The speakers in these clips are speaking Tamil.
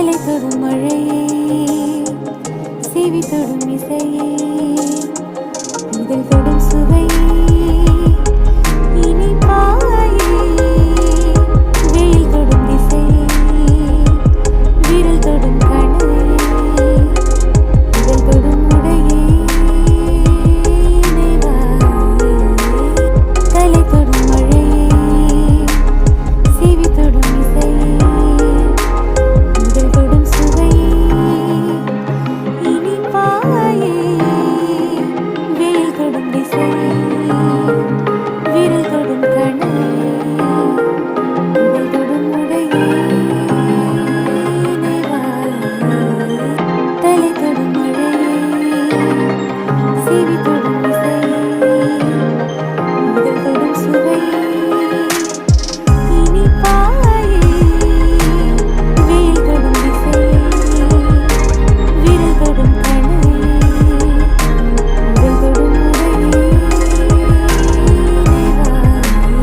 தலை தொடும் மழையே, செவி தொடும் இசையே, இதழ் தொடும் சுவையே, இனிப்பாயே, வெயில் தொடும் திசையே, விரல் தொடும் கணையே, இதழ் தொடும் உடையே, நினைவாயே. தலை தொடும் மழையே, செவி தொடும் இசையே, இதழ் தொடும் சுவையே, இனிப்பாயே, வெயில் தொடும் திசையே, விரல் தொடும் கணையே, இதழ் தொடும் உடையே, நினைவாயே. தலை தொடும் மழையே, செவி தொடும் இசையே, இதழ் தொடும் சுவையே, இனிப்பாயே, வெயில் தொடும் திசையே, விரல் தொடும் கணையே, இதழ் தொடும் உடையே, நினைவாயே.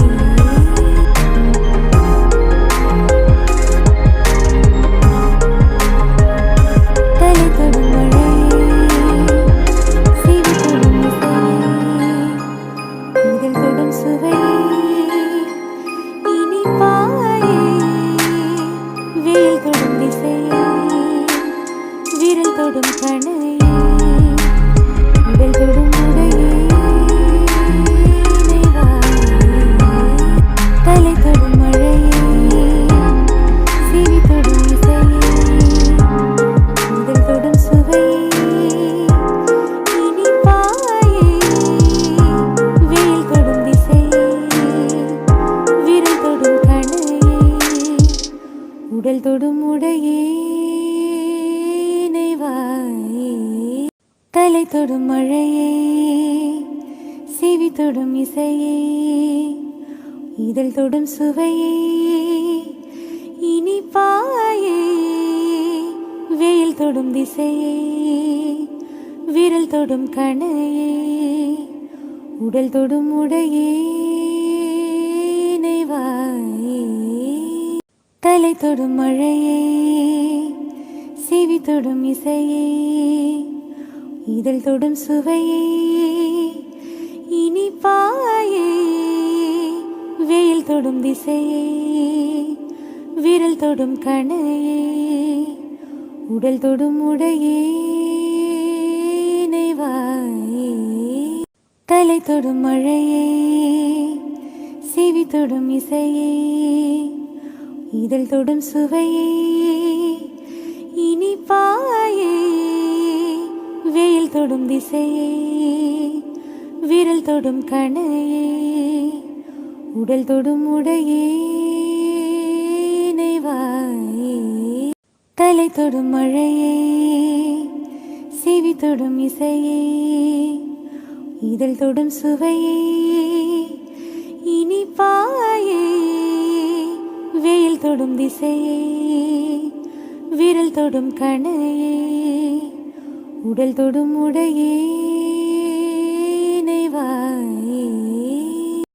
தலை தொடும் மழையே, செவி தொடும் இசையே, இதழ் தொடும் சுவையே, இனிப்பாயே, வெயில் தொடும் திசையே, விரல் தொடும் கணையே, இதழ் தொடும் உடையே, நினைவாயே. தலை தொடும் மழையே, செவி தொடும் இசையே, இதழ் தொடும் சுவையே, இனிப்பாயே, வெயில் தொடும் திசையே, விரல் தொடும் கணையே, உடல் தொடும் உடையே, நினைவாயே. தலை தொடும் மழையே, செவி தொடும் இசையே, இதழ் தொடும் சுவையே, இனிப்பாயே, வெயில் தொடும் திசையே, விரல் தொடும் கணையே, உடல் தொடும் உடையே, நினைவாயே. தலை தொடும் மழையே, செவி தொடும் இசையே, இதழ் தொடும் சுவையே, இனிப்பாயே, வெயில் தொடும் திசையே, விரல் தொடும் கணையே, உடல் தொடும் உடையே, நினைவாயே. தலை தொடும் மழையே, செவி தொடும் இசையே, இதழ் தொடும் சுவையே, இனிப்பாயே, வெயில் தொடும் திசையே, விரல் தொடும் கணையே, உடல் தொடும் உடையே, நினைவாயே. தலை தொடும் மழையே, செவி தொடும் இசையே, இதழ் தொடும் சுவையே, இனிப்பாயே, வெயில் தொடும் திசையே, விரல் தொடும் கணையே, உடல் தொடும் உடையே, நினைவாயே.